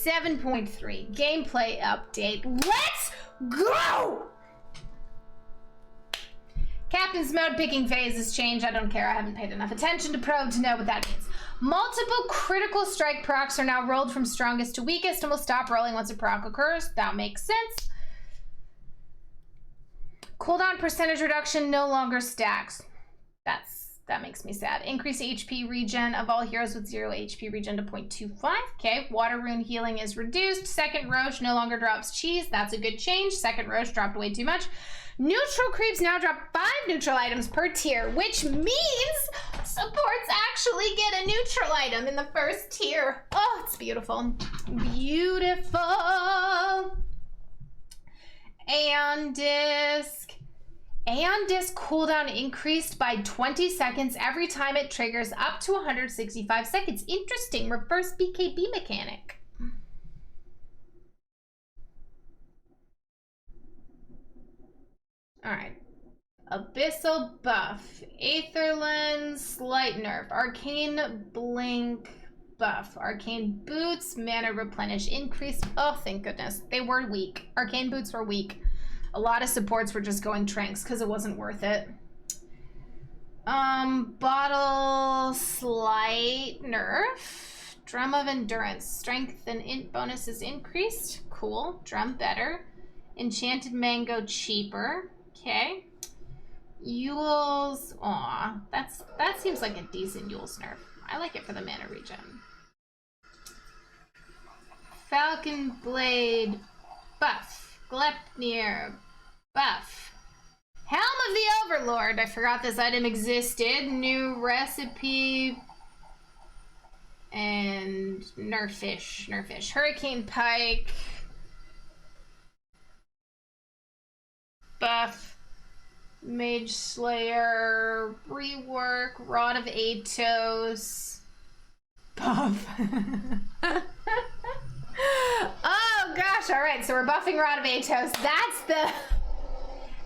7.3 gameplay update. Let's go! Captain's mode picking phase has changed. I don't care. I haven't paid enough attention to probe to know what that means. Multiple critical strike procs are now rolled from strongest to weakest and will stop rolling once a proc occurs. That makes sense. Cooldown percentage reduction no longer stacks. That makes me sad. Increase HP regen of all heroes with 0 HP regen to 0.25. Okay, water rune healing is reduced. Second Roche no longer drops cheese. That's a good change. Second Roche dropped way too much. Neutral creeps now drop 5 neutral items per tier, which means supports actually get a neutral item in the first tier. Oh, it's beautiful. Beautiful. And disc. Aeon Disc cooldown increased by 20 seconds every time it triggers up to 165 seconds. Interesting. Reverse BKB mechanic. Alright. Abyssal buff. Aether Lens, slight nerf. Arcane blink buff. Arcane boots, mana replenish, increased. Oh, thank goodness. They were weak. Arcane boots were weak. A lot of supports were just going tranks because it wasn't worth it. Bottle slight nerf. Drum of endurance. Strength and int bonus is increased. Cool. Drum better. Enchanted mango cheaper. Okay. Yule's. Aw. That seems like a decent Yule's nerf. I like it for the mana regen. Falcon blade buff. Glepnir buff. Helm of the Overlord. I forgot this item existed. New recipe. And Nerfish. Nerfish. Hurricane Pike. Buff. Mage Slayer. Rework. Rod of Atos. Buff. Oh gosh, all right, so we're buffing Rod of Atos.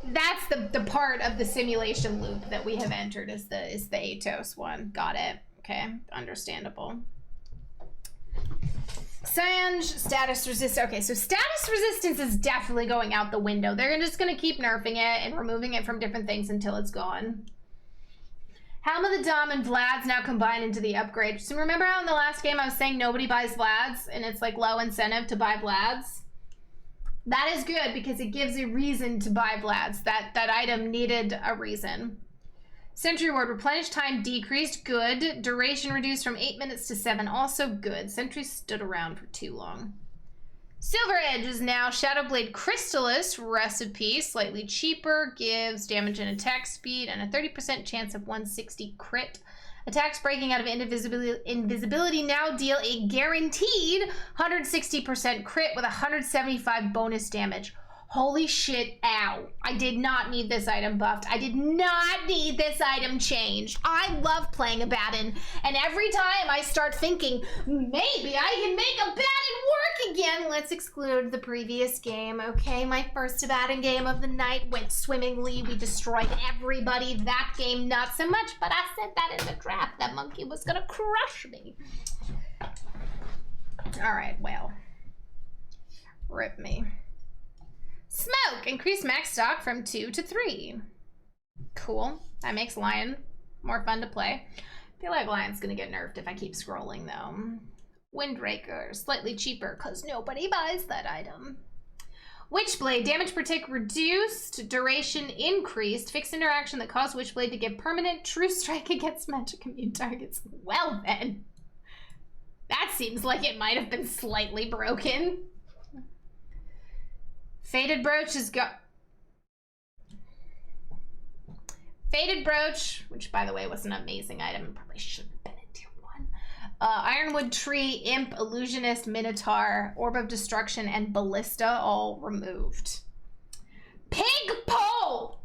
That's the part of the simulation loop that we have entered is the Atos one. Got it. Okay, understandable. Sange, status resistance. Okay, so status resistance is definitely going out the window. They're just gonna keep nerfing it and removing it from different things until it's gone. Helm of the Dom and Vlad's now combined into the upgrade. So remember how in the last game I was saying nobody buys Vlad's and it's like low incentive to buy Vlad's? That is good because it gives a reason to buy Vlad's. That item needed a reason. Sentry Ward, replenish time decreased, good. Duration reduced from 8 minutes to 7, also good. Sentry stood around for too long. Silver Edge is now Shadowblade Crystallis recipe, slightly cheaper, gives damage and attack speed, and a 30% chance of 160 crit. Attacks breaking out of invisibility now deal a guaranteed 160% crit with 175 bonus damage. Holy shit, ow. I did not need this item buffed. I did not need this item changed. I love playing Abaddon, and every time I start thinking, maybe I can make Abaddon work again. Let's exclude the previous game, okay? My first Abaddon game of the night went swimmingly. We destroyed everybody. That game, not so much, but I said that in the draft. That monkey was gonna crush me. All right, well, rip me. Smoke! Increase max stock from 2 to 3. Cool. That makes Lion more fun to play. I feel like Lion's gonna get nerfed if I keep scrolling though. Windraker, slightly cheaper because nobody buys that item. Witchblade, damage per tick reduced, duration increased, fixed interaction that caused Witchblade to give permanent true strike against magic immune targets. Well then. That seems like it might have been slightly broken. Faded Brooch has got... Faded Brooch, which by the way was an amazing item, probably shouldn't have been in tier 1. Ironwood Tree, Imp, Illusionist, Minotaur, Orb of Destruction, and Ballista all removed. Pig Pole!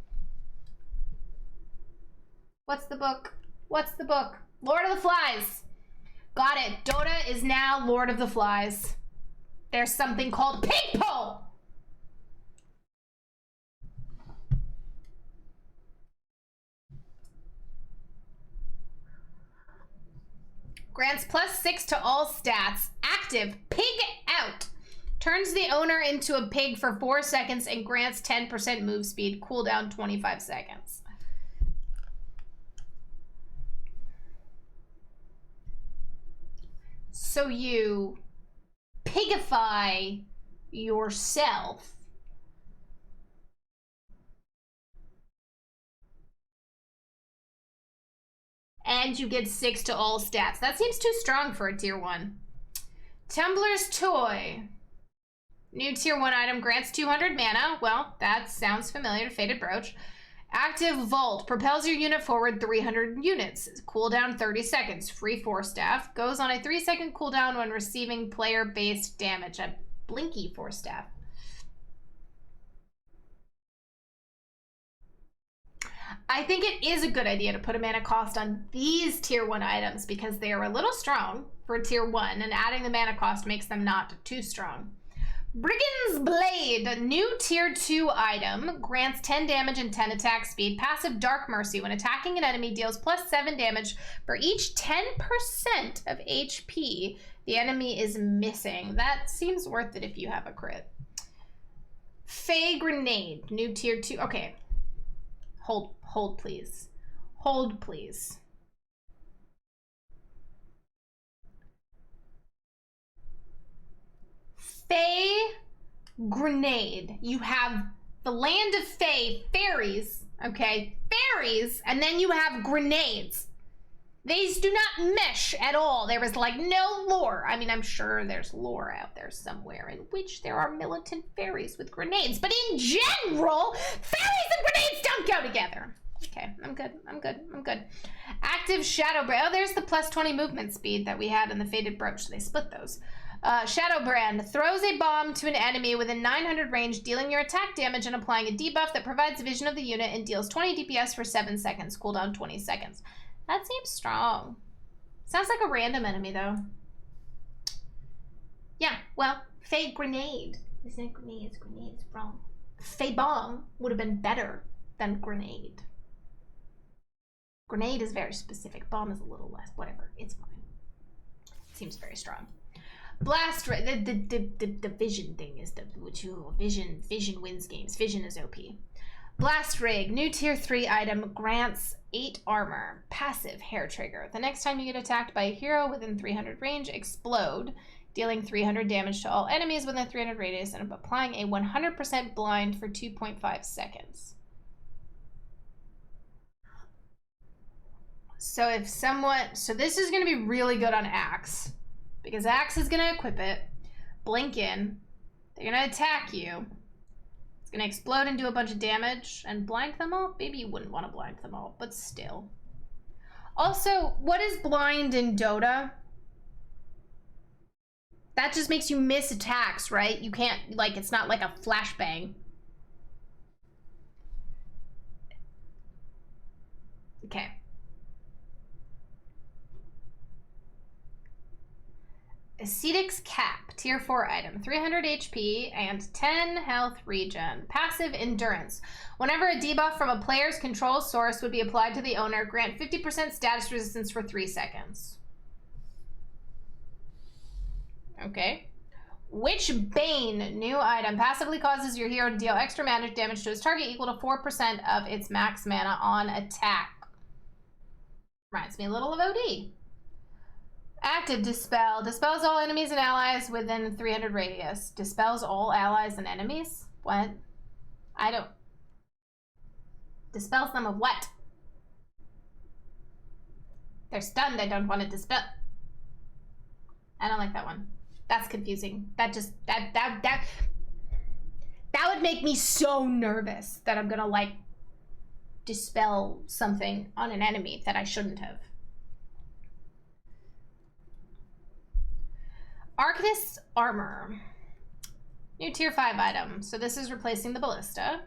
What's the book? What's the book? Lord of the Flies. Got it. Dota is now Lord of the Flies. There's something called Pig Pole! Grants +6 to all stats. Active. Pig out. Turns the owner into a pig for 4 seconds and grants 10% move speed. Cooldown 25 seconds. So you pigify yourself. And you get 6 to all stats. That seems too strong for a tier 1. Tumbler's Toy. New tier 1 item grants 200 mana. Well, that sounds familiar to Fated Brooch. Active Vault. Propels your unit forward 300 units. Cooldown 30 seconds. Free 4 staff. Goes on a 3-second cooldown when receiving player-based damage. A blinky 4 staff. I think it is a good idea to put a mana cost on these tier 1 items because they are a little strong for tier 1, and adding the mana cost makes them not too strong. Brigand's Blade, a new tier 2 item, grants 10 damage and 10 attack speed. Passive Dark Mercy. When attacking an enemy, deals plus 7 damage for each 10% of HP the enemy is missing. That seems worth it if you have a crit. Fey Grenade, new tier 2. Okay. Hold please. Hold please. Fey Grenade. You have the land of Fey, fairies, okay? Fairies, and then you have grenades. These do not mesh at all. There is like no lore. I mean, I'm sure there's lore out there somewhere in which there are militant fairies with grenades, but in general, fairies and grenades don't go together. Okay, I'm good. Active Shadow Brand. Oh, there's the plus 20 movement speed that we had in the Fated Brooch. They split those. Shadow Brand. Throws a bomb to an enemy within 900 range, dealing your attack damage and applying a debuff that provides vision of the unit and deals 20 DPS for 7 seconds. Cooldown 20 seconds. That seems strong. Sounds like a random enemy, though. Yeah, well, Fey Grenade. Isn't grenade? It's grenade. It's wrong. Fey Bomb would have been better than Grenade. Grenade is very specific. Bomb is a little less. Whatever. It's fine. Seems very strong. Blast the vision thing is the vision wins games. Vision is OP. Blast Rig, new tier 3 item, grants 8 armor. Passive Hair Trigger. The next time you get attacked by a hero within 300 range, explode, dealing 300 damage to all enemies within 300 radius and applying a 100% blind for 2.5 seconds. So if someone, so this is going to be really good on Axe, because Axe is going to equip it, blink in, they're going to attack you, it's going to explode and do a bunch of damage, and blind them all? Maybe you wouldn't want to blind them all, but still. Also, what is blind in Dota? That just makes you miss attacks, right? You can't, like, it's not like a flashbang. Okay. Ascetic's Cap, tier 4 item, 300 HP and 10 health regen. Passive Endurance. Whenever a debuff from a player's control source would be applied to the owner, grant 50% status resistance for 3 seconds. Okay. Witch Bane, new item, passively causes your hero to deal extra magic damage to his target equal to 4% of its max mana on attack. Reminds me a little of OD. Active Dispel. Dispels all enemies and allies within 300 radius. Dispels all allies and enemies? What? I don't... Dispels them of what? They're stunned. I don't want to dispel. I don't like that one. That's confusing. That just... That would make me so nervous that I'm gonna, like, dispel something on an enemy that I shouldn't have. Arcanist's Armor. New tier 5 item. So this is replacing the Ballista.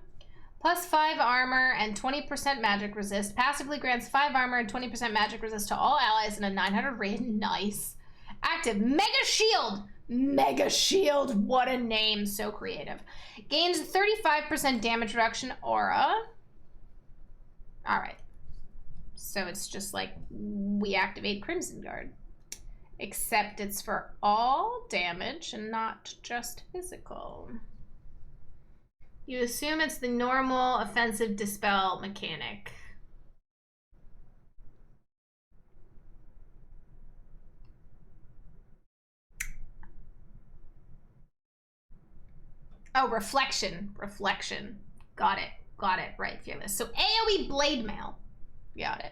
Plus 5 armor and 20% magic resist. Passively grants 5 armor and 20% magic resist to all allies in a 900 raid. Nice. Active Mega Shield. Mega Shield. What a name. So creative. Gains 35% damage reduction aura. Alright. So it's just like we activate Crimson Guard. except it's for all damage and not just physical. You assume it's the normal offensive dispel mechanic. Oh, reflection. Reflection. Got it. Got it. Right, Fearless. So AoE Blade Mail. Got it.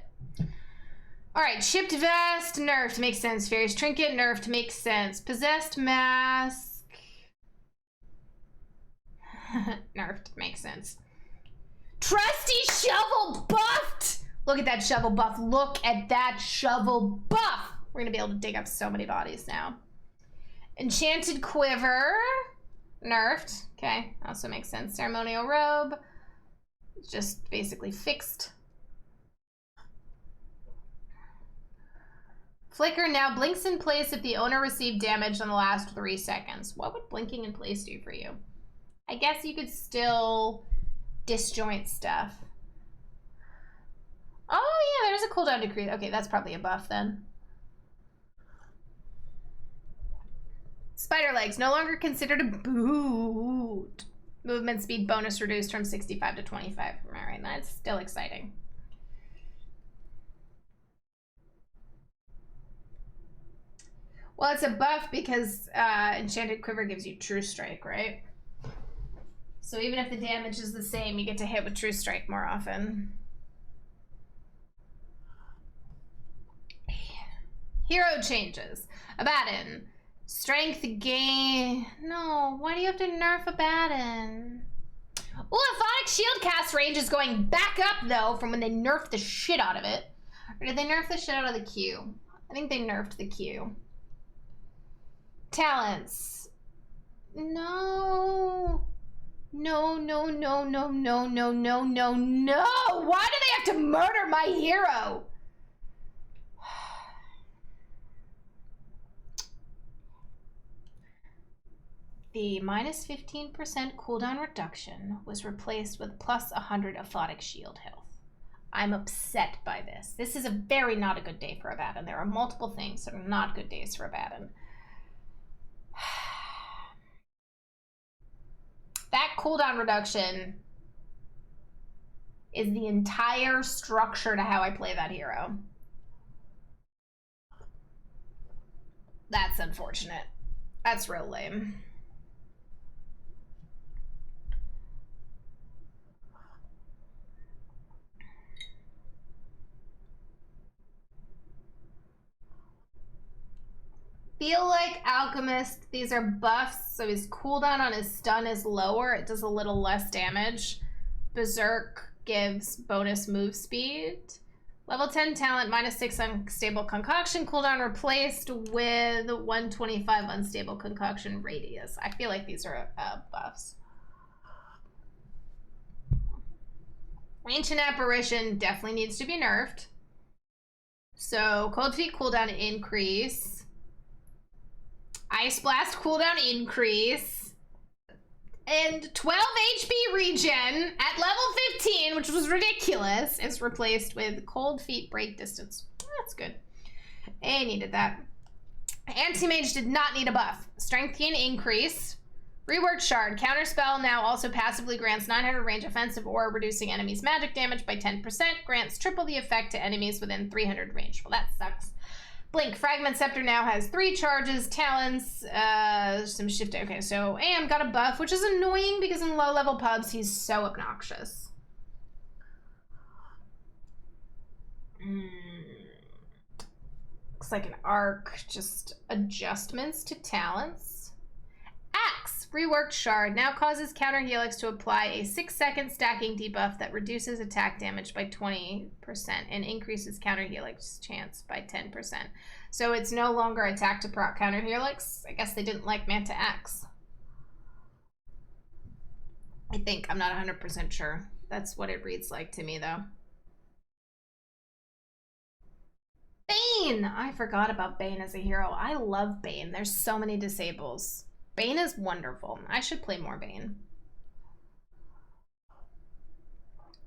Alright, Chipped Vest, nerfed. Makes sense. Fairy's Trinket, nerfed. Makes sense. Possessed Mask. Nerfed. Makes sense. Trusty Shovel buffed! Look at that shovel buff. Look at that shovel buff! We're gonna be able to dig up so many bodies now. Enchanted Quiver. Nerfed. Okay, also makes sense. Ceremonial Robe. Just basically fixed. Flicker now blinks in place if the owner received damage in the last 3 seconds. What would blinking in place do for you? I guess you could still disjoint stuff. Oh yeah, there's a cooldown decrease. Okay, that's probably a buff then. Spider legs, no longer considered a boot. Movement speed bonus reduced from 65 to 25. All right, that's still exciting. Well, it's a buff because Enchanted Quiver gives you True Strike, right? So even if the damage is the same, you get to hit with True Strike more often. Hero changes. Abaddon. Strength gain. No, why do you have to nerf Abaddon? Well, Aphotic Shield cast range is going back up, though, from when they nerfed the shit out of it. Or did they nerf the shit out of the Q? I think they nerfed the Q. Talents. No. No, no, no, no, no, no, no, no, no. Why do they have to murder my hero? The minus 15% cooldown reduction was replaced with plus 100 Aphotic Shield health. I'm upset by this. This is a very not a good day for Abaddon. There are multiple things that are not good days for Abaddon. That cooldown reduction is the entire structure to how I play that hero. That's unfortunate. That's real lame. Feel like Alchemist, these are buffs, so his cooldown on his stun is lower. It does a little less damage. Berserk gives bonus move speed. Level 10 talent, minus 6 unstable concoction. Cooldown replaced with 125 unstable concoction radius. I feel like these are buffs. Ancient Apparition definitely needs to be nerfed. So Cold Feet cooldown increase. Ice Blast cooldown increase. And 12 HP regen at level 15, which was ridiculous, is replaced with Cold Feet break distance. That's good. I needed that. Anti-Mage did not need a buff. Strength gain increase. Reworked Shard. Counterspell now also passively grants 900 range offensive or reducing enemies' magic damage by 10%. Grants triple the effect to enemies within 300 range. Well, that sucks. Blink. Fragment Scepter now has 3 charges, talents, some shift. Okay, so Am got a buff, which is annoying because in low-level pubs, he's so obnoxious. Looks like an arc, just adjustments to talents. Axe. Reworked Shard now causes Counter Helix to apply a 6-second stacking debuff that reduces attack damage by 20% and increases Counter Helix chance by 10%. So it's no longer attack to proc Counter Helix. I guess they didn't like Manta Axe. I think. I'm not 100% sure. That's what it reads like to me, though. Bane! I forgot about Bane as a hero. I love Bane. There's so many disables. Bane is wonderful. I should play more Bane.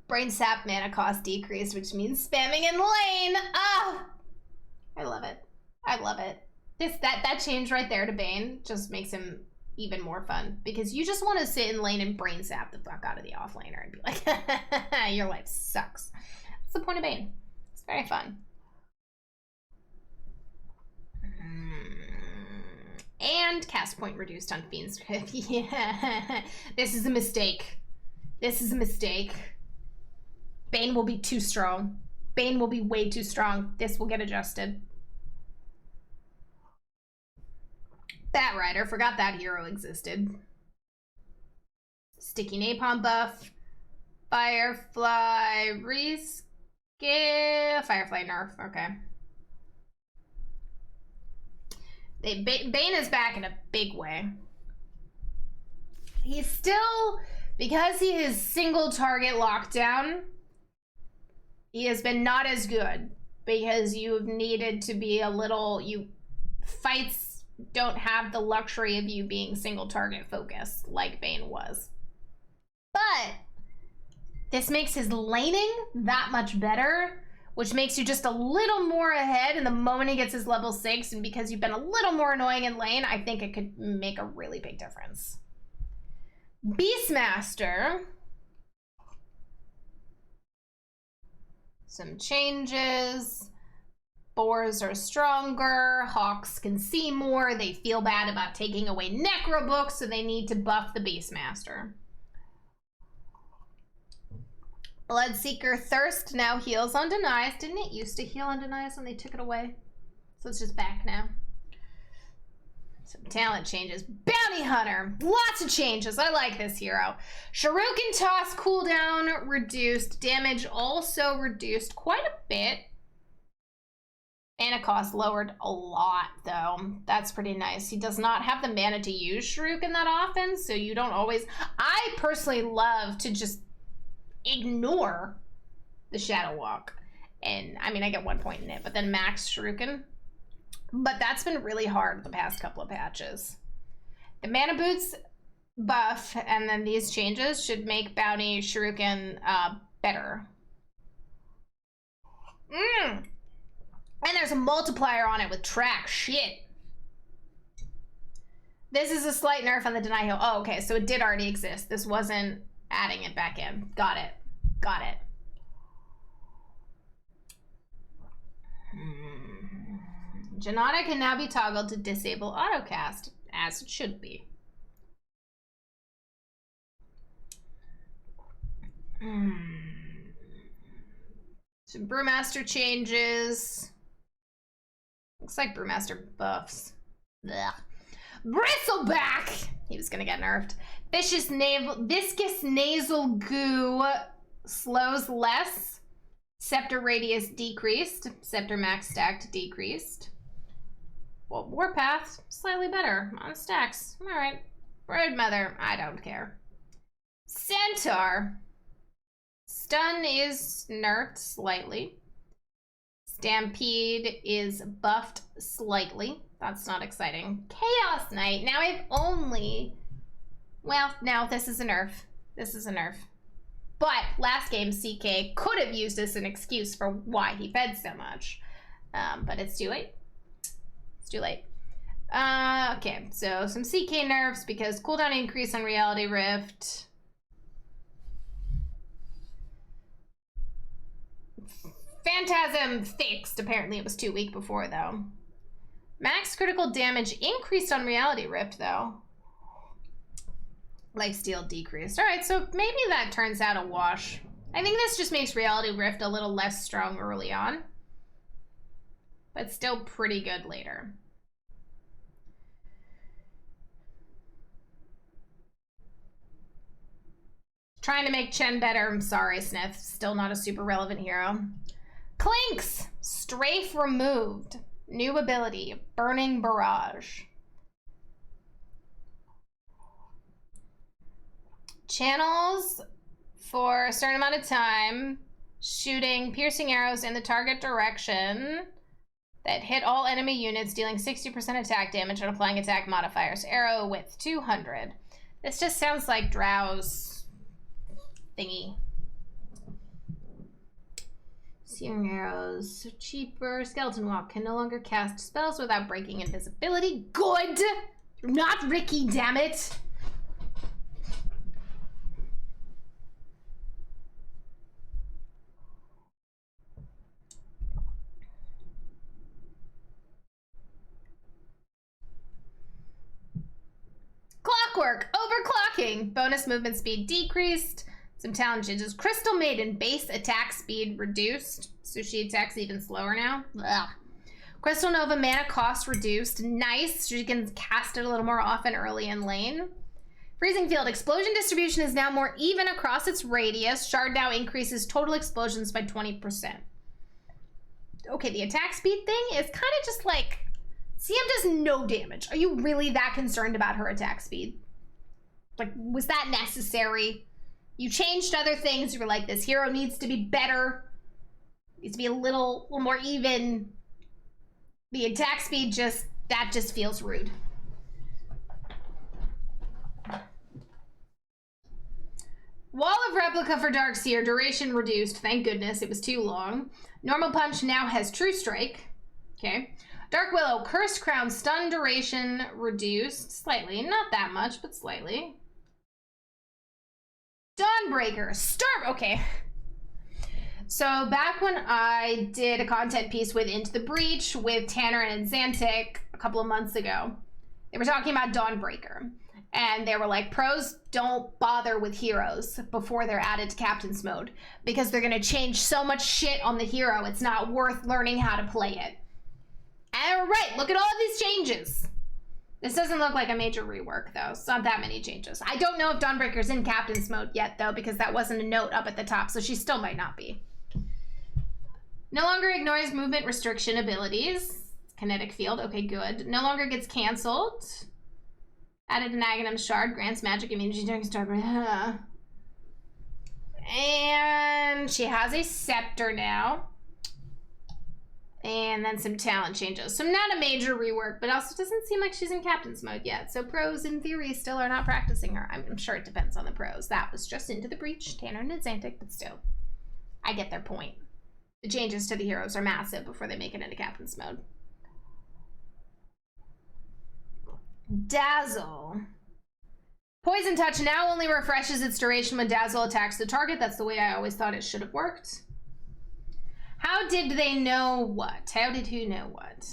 Brain Sap mana cost decrease, which means spamming in lane. Ah! I love it. I love it. That change right there to Bane just makes him even more fun, because you just want to sit in lane and brain zap the fuck out of the offlaner and be like, your life sucks. That's the point of Bane. It's very fun. And cast point reduced on Fiend's Grip. Yeah. This is a mistake. This is a mistake. Bane will be too strong. Bane will be way too strong. This will get adjusted. Batrider, forgot that hero existed. Sticky Napalm buff. Firefly reskill. Firefly nerf, okay. Bane is back in a big way. He's still, because he is single target lockdown, he has been not as good, because you've needed to be a little, fights don't have the luxury of you being single target focused like Bane was. But this makes his laning that much better, which makes you just a little more ahead in the moment he gets his level 6, and because you've been a little more annoying in lane, I think it could make a really big difference. Beastmaster. Some changes. Boars are stronger, hawks can see more, they feel bad about taking away necro books, so they need to buff the Beastmaster. Bloodseeker Thirst now heals on denies. Didn't it used to heal on denies when they took it away? So it's just back now. Some talent changes. Bounty Hunter. Lots of changes. I like this hero. Shuriken Toss cooldown reduced. Damage also reduced quite a bit. Mana cost lowered a lot, though. That's pretty nice. He does not have the mana to use Shuriken that often, so you don't always... I personally love to just ignore the Shadow Walk. And, I mean, I get 1 point in it, but then max Shuriken. But that's been really hard the past couple of patches. The Mana Boots buff and then these changes should make Bounty Shuriken better. And there's a multiplier on it with track. Shit. This is a slight nerf on the deny heal. Oh, okay, so it did already exist. This wasn't adding it back in. Got it. Got it. Janata can now be toggled to disable autocast, as it should be. Some Brewmaster changes. Looks like Brewmaster buffs. Ugh. Bristleback! He was gonna get nerfed. Viscous nasal goo slows less. Scepter radius decreased. Scepter max stacked decreased. Well, Warpath, slightly better on stacks. Alright. Broodmother, I don't care. Centaur. Stun is nerfed slightly. Stampede is buffed slightly. That's not exciting. Chaos Knight. Now I've only... Well, no, this is a nerf. This is a nerf. But last game, CK could have used this as an excuse for why he fed so much. But it's too late. It's too late. Okay, so some CK nerfs because cooldown increase on Reality Rift. Phantasm fixed. Apparently it was too weak before, though. Max critical damage increased on Reality Rift, though. Lifesteal decreased. Alright, so maybe that turns out a wash. I think this just makes Reality Rift a little less strong early on. But still pretty good later. Trying to make Chen better. I'm sorry, Sniff. Still not a super relevant hero. Clinks! Strafe removed. New ability. Burning Barrage. Channels for a certain amount of time, shooting piercing arrows in the target direction that hit all enemy units, dealing 60% attack damage and applying attack modifiers. Arrow width 200. This just sounds like Drow's thingy. Searing arrows, cheaper. Skeleton walk can no longer cast spells without breaking invisibility. Good! You're not Ricky, damn it! Clockwork, overclocking. Bonus movement speed decreased. Some talent changes. Crystal Maiden, base attack speed reduced. So she attacks even slower now. Ugh. Crystal Nova, mana cost reduced. Nice. She can cast it a little more often early in lane. Freezing Field, explosion distribution is now more even across its radius. Shard now increases total explosions by 20%. Okay, the attack speed thing is kind of just like, CM does no damage. Are you really that concerned about her attack speed? Like, was that necessary? You changed other things. You were like, this hero needs to be better. Needs to be a little more even. The attack speed that just feels rude. Wall of Replica for Darkseer, duration reduced. Thank goodness, it was too long. Normal Punch now has True Strike. Okay. Dark Willow, Cursed Crown, stun duration reduced. Slightly, not that much, but slightly. Dawnbreaker, Starve, okay. So back when I did a content piece with Into the Breach with Tanner and Xantic a couple of months ago, they were talking about Dawnbreaker. And they were like, pros don't bother with heroes before they're added to Captain's Mode because they're gonna change so much shit on the hero, it's not worth learning how to play it. And they were right, look at all of these changes. This doesn't look like a major rework, though. It's not that many changes. I don't know if Dawnbreaker's in Captain's Mode yet, though, because that wasn't a note up at the top, so she still might not be. No longer ignores movement restriction abilities. Kinetic Field, okay, good. No longer gets canceled. Added an Aghanim Shard, grants magic immunity during Starbreath. And she has a Scepter now. And then some talent changes. So not a major rework, but also doesn't seem like she's in Captain's Mode yet. So pros, in theory, still are not practicing her. I'm sure it depends on the pros. That was just Into the Breach, Tanner and Xantic, but still. I get their point. The changes to the heroes are massive before they make it into Captain's Mode. Dazzle. Poison Touch now only refreshes its duration when Dazzle attacks the target. That's the way I always thought it should have worked. How did they know what? How did who know what?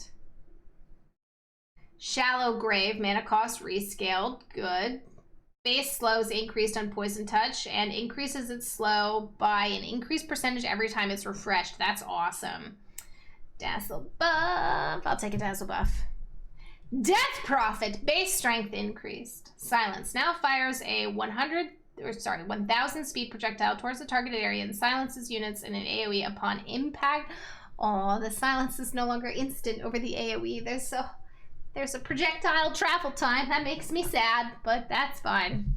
Shallow Grave, mana cost rescaled. Good. Base slows increased on Poison Touch and increases its slow by an increased percentage every time it's refreshed. That's awesome. Dazzle buff. I'll take a Dazzle buff. Death Prophet, base strength increased. Silence now fires a 1,000 speed projectile towards the targeted area and silences units in an AoE upon impact. Oh, the silence is no longer instant over the AoE. There's a projectile travel time. That makes me sad, but that's fine.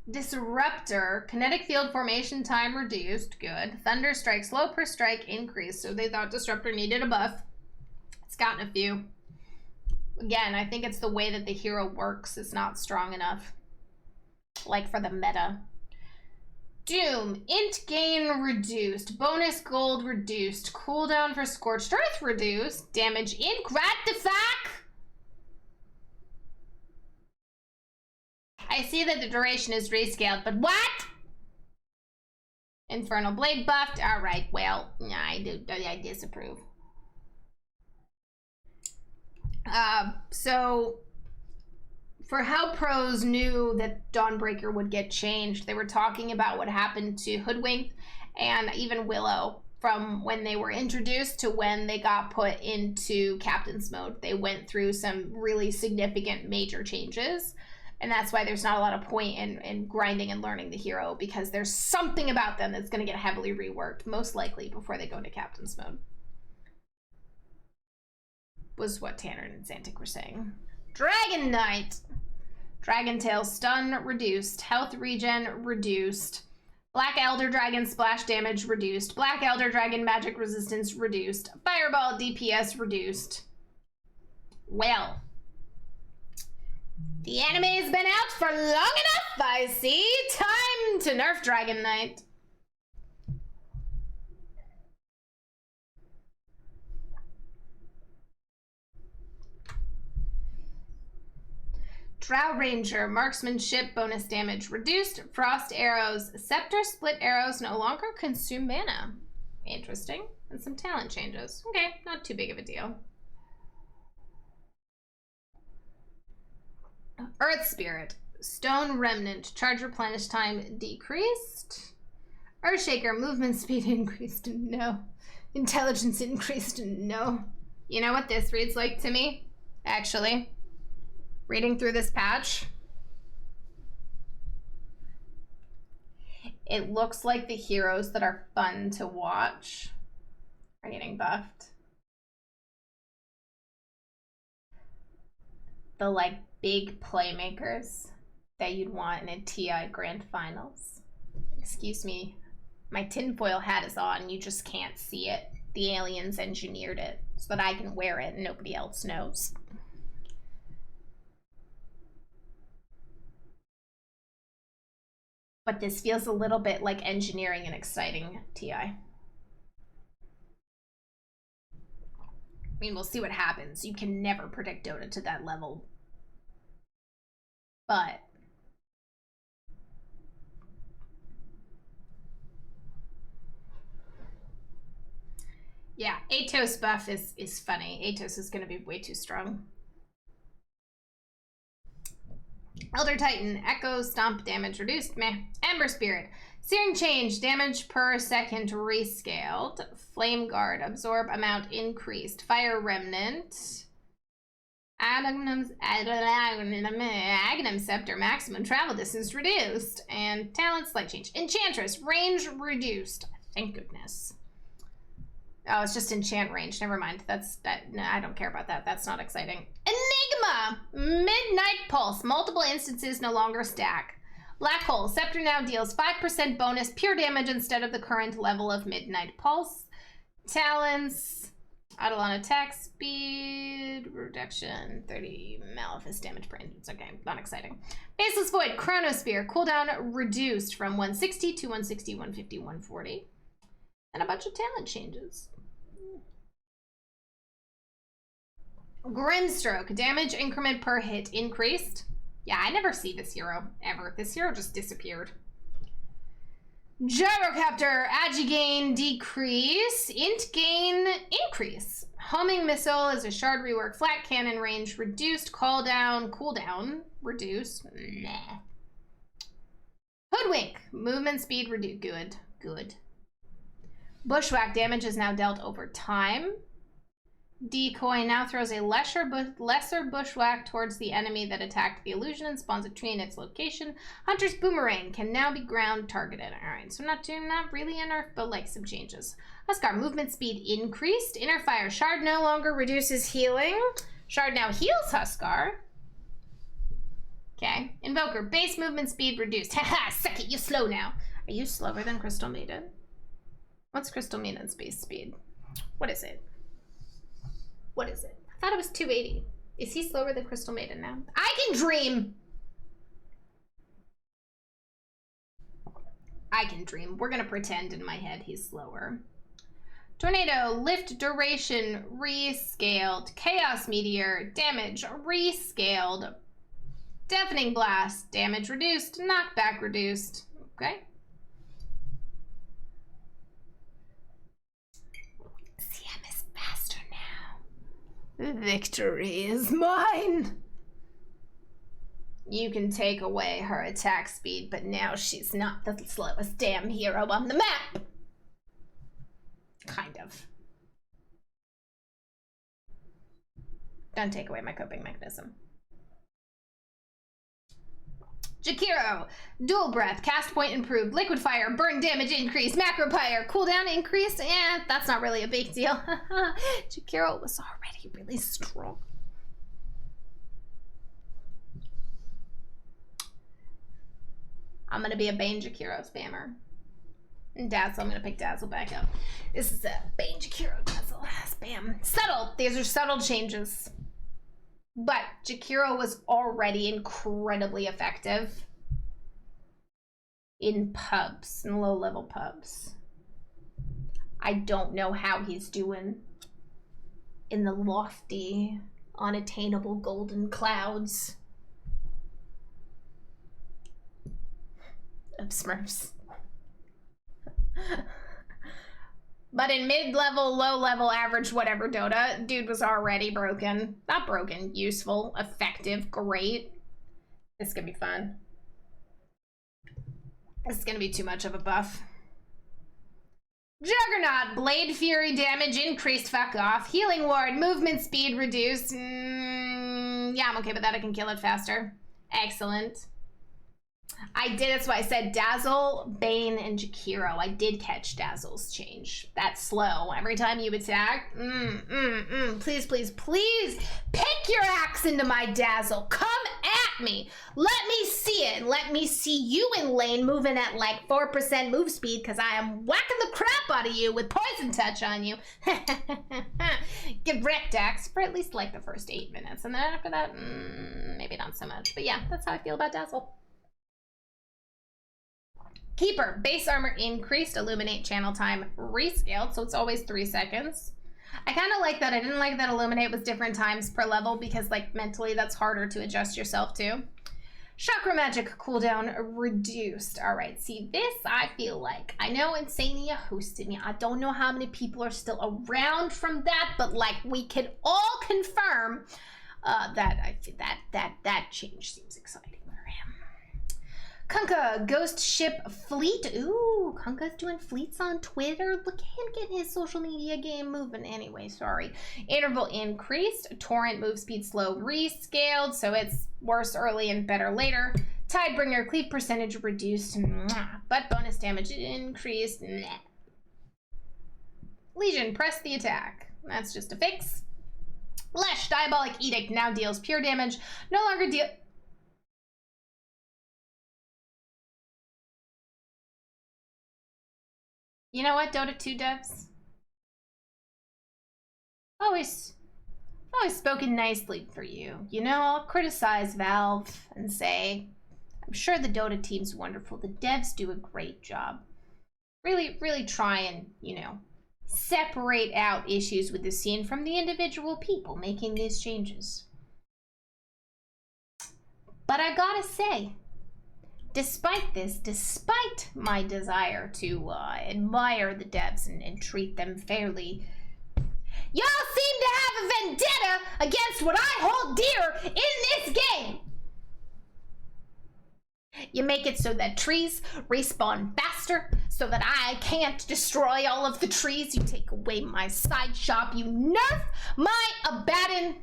Disruptor, kinetic field formation time reduced. Good. Thunder strike, slow per strike increased. So they thought Disruptor needed a buff. It's gotten a few. Again, I think it's the way that the hero works is not strong enough. Like for the meta. Doom, int gain reduced. Bonus gold reduced. Cooldown for Scorched Earth reduced. Damage ink. Rat the fuck? I see that the duration is rescaled, but what? Infernal Blade buffed. All right, well, yeah, I disapprove. So for how pros knew that Dawnbreaker would get changed, they were talking about what happened to Hoodwinked and even Willow from when they were introduced to when they got put into Captain's Mode. They went through some really significant major changes. And that's why there's not a lot of point in grinding and learning the hero, because there's something about them that's going to get heavily reworked, most likely before they go into Captain's Mode. Was what Tanner and Xantic were saying. Dragon Knight. Dragon Tail stun reduced. Health regen reduced. Black Elder Dragon splash damage reduced. Black Elder Dragon magic resistance reduced. Fireball DPS reduced. Well. The anime's been out for long enough, I see. Time to nerf Dragon Knight. Drow Ranger, marksmanship, bonus damage reduced. Frost arrows, scepter split arrows no longer consume mana. Interesting. And some talent changes. Okay, not too big of a deal. Earth Spirit, Stone Remnant, charge replenish time decreased. Earthshaker, movement speed increased, no. Intelligence increased, no. You know what this reads like to me? Actually, reading through this patch, it looks like the heroes that are fun to watch are getting buffed. The like big playmakers that you'd want in a TI Grand Finals. Excuse me, my tinfoil hat is on, you just can't see it. The aliens engineered it so that I can wear it and nobody else knows. But this feels a little bit like engineering an exciting TI. I mean, we'll see what happens. You can never predict Dota to that level. But yeah, Atos buff is funny. Atos is going to be way too strong. Elder Titan, Echo, Stomp, damage reduced, meh. Ember Spirit, Searing Change, damage per second rescaled. Flame Guard, absorb amount increased. Fire Remnant. Agnum Scepter, maximum travel distance reduced. And talent, slight change. Enchantress, range reduced. Thank goodness. Oh, it's just enchant range. Never mind. No, I don't care about that. That's not exciting. Enigma! Midnight Pulse. Multiple instances no longer stack. Black Hole. Scepter now deals 5% bonus pure damage instead of the current level of Midnight Pulse. Talents. Eidolon attack speed. Reduction. 30 Malefice damage per instance. Okay, not exciting. Faceless Void. Chronosphere. Cooldown reduced from 160 to 160, 150, 140. And a bunch of talent changes. Grimstroke, damage increment per hit increased. Yeah, I never see this hero, ever. This hero just disappeared. Gyrocopter, agi gain decrease, int gain increase. Homing missile is a shard rework, flat cannon range reduced, cooldown reduced. Nah. Hoodwink, movement speed reduced. Good. Bushwhack, damage is now dealt over time. Decoy now throws a lesser bushwhack towards the enemy that attacked the illusion and spawns a tree in its location. Hunter's Boomerang can now be ground targeted. Alright, so not really a nerf, but like some changes. Huskar, movement speed increased. Inner Fire, Shard no longer reduces healing. Shard now heals Huskar. Okay. Invoker, base movement speed reduced. Haha, suck it, you slow now. Are you slower than Crystal Maiden? What's Crystal Maiden's base speed? What is it? What is it? I thought it was 280. Is he slower than Crystal Maiden now? I can dream! I can dream. We're gonna pretend in my head he's slower. Tornado, lift duration rescaled. Chaos Meteor, damage rescaled. Deafening Blast, damage reduced. Knockback reduced. Okay. Victory is mine! You can take away her attack speed, but now she's not the slowest damn hero on the map! Kind of. Don't take away my coping mechanism. Jakiro, dual breath, cast point improved, liquid fire, burn damage increased, macro fire, cooldown increased. That's not really a big deal. Jakiro was already really strong. I'm gonna be a Bane Jakiro spammer. And Dazzle, I'm gonna pick Dazzle back up. This is a Bane Jakiro Dazzle spam. Subtle, these are subtle changes. But Jakiro was already incredibly effective in pubs, in low-level pubs. I don't know how he's doing in the lofty, unattainable golden clouds of Smurfs. But in mid-level, low-level, average, whatever Dota, dude was already broken. Not broken, useful, effective, great. This is gonna be fun. This is gonna be too much of a buff. Juggernaut, Blade Fury damage increased, fuck off. Healing Ward, movement speed reduced. Yeah, I'm okay with that, I can kill it faster. Excellent. I did, that's why I said Dazzle, Bane, and Jakiro. I did catch Dazzle's change. That's slow. Every time you attack, please, please, please pick your axe into my Dazzle. Come at me. Let me see it. Let me see you in lane moving at like 4% move speed because I am whacking the crap out of you with Poison Touch on you. Get wrecked, axe, for at least like the first 8 minutes. And then after that, maybe not so much. But yeah, that's how I feel about Dazzle. Keeper, base armor increased, illuminate channel time rescaled, so it's always 3 seconds. I kind of like that. I didn't like that illuminate was different times per level because like mentally that's harder to adjust yourself to. Chakra magic cooldown reduced. All right, see this I feel like, I know Insania hosted me. I don't know how many people are still around from that, but like we can all confirm that change seems exciting. Kunkka, Ghost Ship Fleet. Ooh, Kunkka's doing fleets on Twitter. Look at him getting his social media game moving. Anyway, sorry. Interval increased. Torrent move speed slow rescaled, so it's worse early and better later. Tidebringer cleave percentage reduced, but bonus damage increased. Legion, press the attack. That's just a fix. Lesh, Diabolic Edict now deals pure damage. No longer deal... You know what, Dota 2 devs? Always spoken nicely for you. You know, I'll criticize Valve and say, I'm sure the Dota team's wonderful. The devs do a great job. Really, really try and, you know, separate out issues with the scene from the individual people making these changes. But I gotta say, despite this, despite my desire to admire the devs and treat them fairly, y'all seem to have a vendetta against what I hold dear in this game. You make it so that trees respawn faster, so that I can't destroy all of the trees. You take away my side shop. You nerf my Abaddon.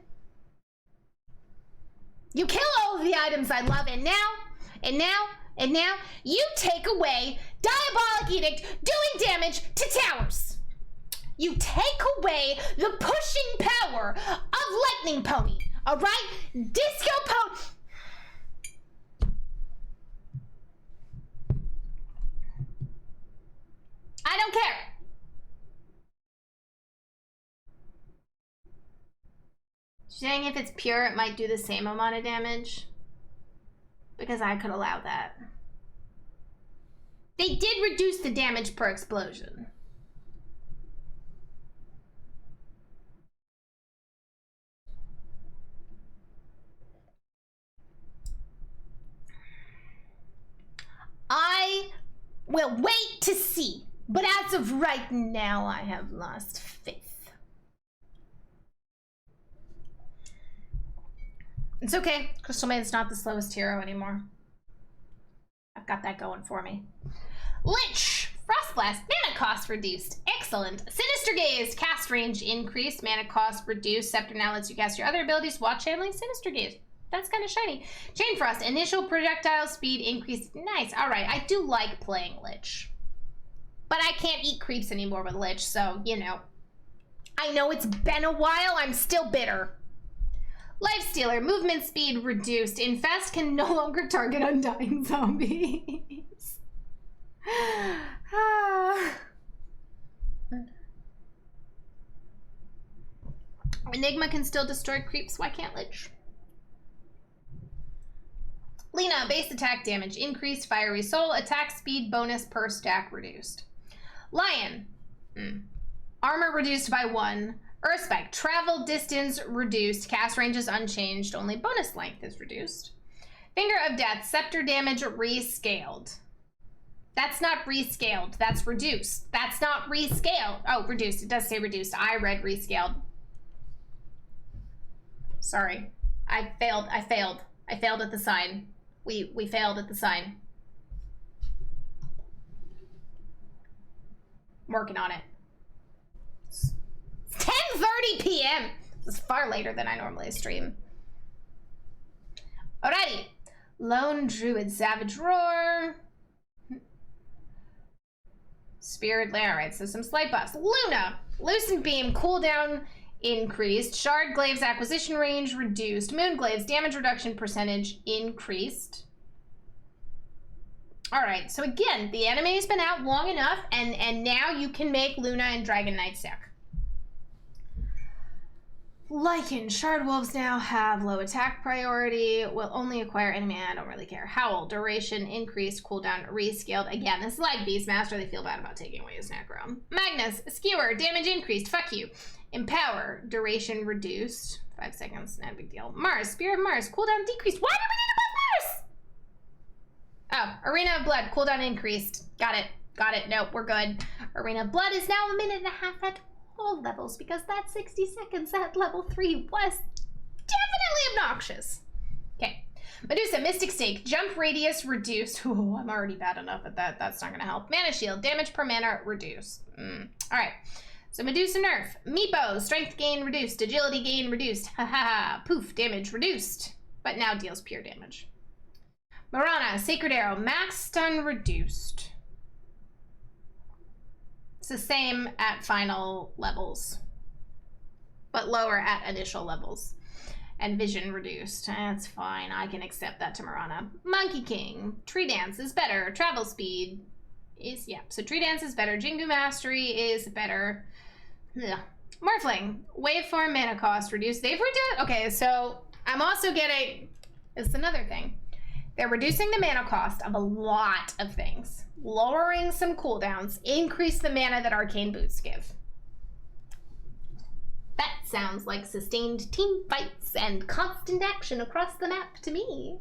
You kill all of the items I love, and now, you take away Diabolic Edict doing damage to towers. You take away the pushing power of Lightning Pony, all right? Disco Pony. I don't care. Saying if it's pure, it might do the same amount of damage. Because I could allow that. They did reduce the damage per explosion. I will wait to see, but as of right now, I have lost faith. It's okay. Crystal Maiden's not the slowest hero anymore. I've got that going for me. Lich! Frostblast, mana cost reduced. Excellent. Sinister Gaze, cast range increased. Mana cost reduced. Scepter now lets you cast your other abilities while channeling Sinister Gaze. That's kind of shiny. Chain Frost, initial projectile speed increased. Nice. All right, I do like playing Lich. But I can't eat creeps anymore with Lich, so, you know. I know it's been a while. I'm still bitter. Lifestealer, movement speed reduced. Infest can no longer target undying zombies. Enigma can still destroy creeps. Why can't Lich? Lena, base attack damage increased, fiery soul, attack speed bonus per stack reduced. Lion, armor reduced by 1. Earthspike, travel distance reduced, cast range is unchanged, only bonus length is reduced. Finger of Death, scepter damage rescaled. That's not rescaled, that's reduced. That's not rescaled. Oh, reduced, it does say reduced. I read rescaled. Sorry, I failed at the sign. We failed at the sign. I'm working on it. It's 10:30 p.m. This is far later than I normally stream. Alrighty. Lone Druid, Savage Roar. Spirit Lair, alright, so some slight buffs. Luna, Lucent Beam, cooldown increased. Shard Glaive's acquisition range reduced. Moon Glaive's damage reduction percentage increased. Alright, so again, the anime's been out long enough, and now you can make Luna and Dragon Knight stack. Lycan, Shard Wolves now have low attack priority, will only acquire enemy, I don't really care. Howl, duration increased, cooldown rescaled. Again, this is like Beastmaster, they feel bad about taking away his Necro. Magnus, Skewer, damage increased, fuck you. Empower, duration reduced, 5 seconds, not a big deal. Mars, Spear of Mars, cooldown decreased. Why did we need to buff Mars? Oh, Arena of Blood, cooldown increased. Got it, nope, we're good. Arena of Blood is now 1.5 minutes at all levels, because that 60 seconds at level 3 was definitely obnoxious. Okay. Medusa, Mystic Stake, jump radius reduced. Oh, I'm already bad enough at that. That's not gonna help. Mana Shield, damage per mana reduced. Alright. So Medusa nerf. Meepo, strength gain reduced, agility gain reduced. Haha. Poof, damage reduced, but now deals pure damage. Marana, Sacred Arrow, max stun reduced. It's the same at final levels, but lower at initial levels. And vision reduced. That's fine. I can accept that to Marana. Monkey King. Tree Dance is better. Travel speed is, yeah. So Tree Dance is better. Jingu Mastery is better. Ugh. Morphling. Waveform mana cost reduced. They've reduced. Okay, so I'm also getting, it's another thing. They're reducing the mana cost of a lot of things. Lowering some cooldowns. Increase the mana that arcane boots give. That sounds like sustained team fights and constant action across the map to me.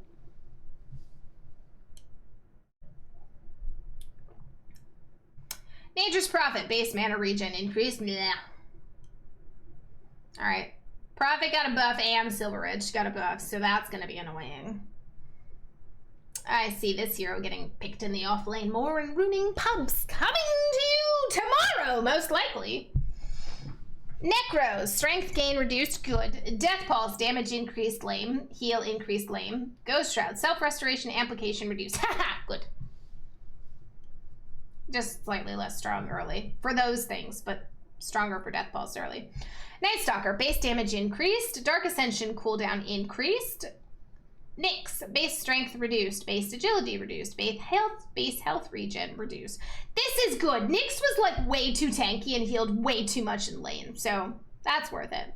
Nature's Prophet, base mana regen increased. Meh. Alright. Prophet got a buff and Silver Edge got a buff, so that's gonna be annoying. I see this hero getting picked in the off lane more and ruining pubs. Coming to you tomorrow, most likely. Necros, strength gain reduced, good. Death Pulse, damage increased, lame. Heal increased, lame. Ghost Shroud, self-restoration, amplification reduced. Haha, good. Just slightly less strong early for those things, but stronger for Death Pulse early. Night Stalker, base damage increased. Dark Ascension, cooldown increased. Nyx, base strength reduced, base agility reduced, base health regen reduced. This is good. Nyx was like way too tanky and healed way too much in lane, so that's worth it.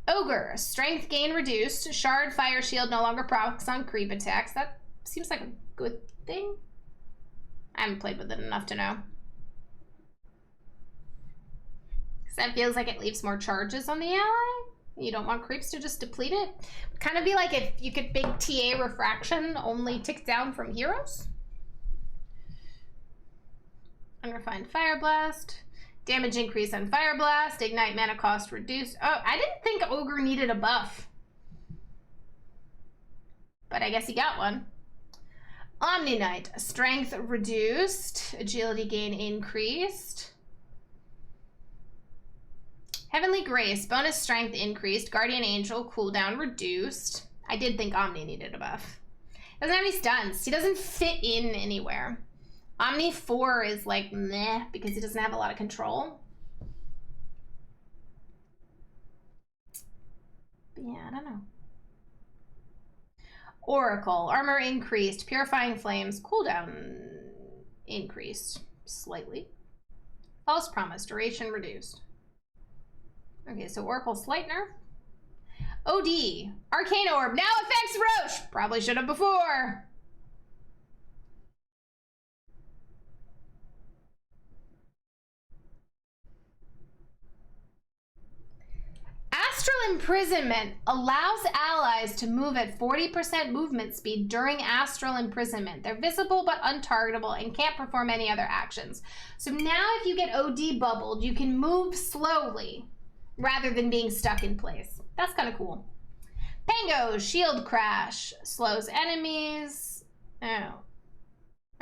Ogre, strength gain reduced, shard fire shield no longer procs on creep attacks. That seems like a good thing. I haven't played with it enough to know. Because that feels like it leaves more charges on the ally. You don't want creeps to just deplete it. Would kind of be like if you could big TA refraction only tick down from heroes. Unrefined Fire Blast. Damage increase on Fire Blast. Ignite mana cost reduced. Oh, I didn't think Ogre needed a buff. But I guess he got one. Omni Knight. Strength reduced. Agility gain increased. Heavenly Grace, bonus strength increased. Guardian Angel, cooldown reduced. I did think Omni needed a buff. Doesn't have any stuns. He doesn't fit in anywhere. Omni 4 is like meh because he doesn't have a lot of control. But yeah, I don't know. Oracle, armor increased. Purifying Flames, cooldown increased slightly. False Promise, duration reduced. Okay, so Oracle slight nerf. OD. Arcane Orb. Now affects Roche. Probably should have before. Astral Imprisonment allows allies to move at 40% movement speed during astral imprisonment. They're visible but untargetable and can't perform any other actions. So now if you get OD bubbled, you can move slowly rather than being stuck in place. That's kind of cool. Pango, Shield Crash, slows enemies. Oh.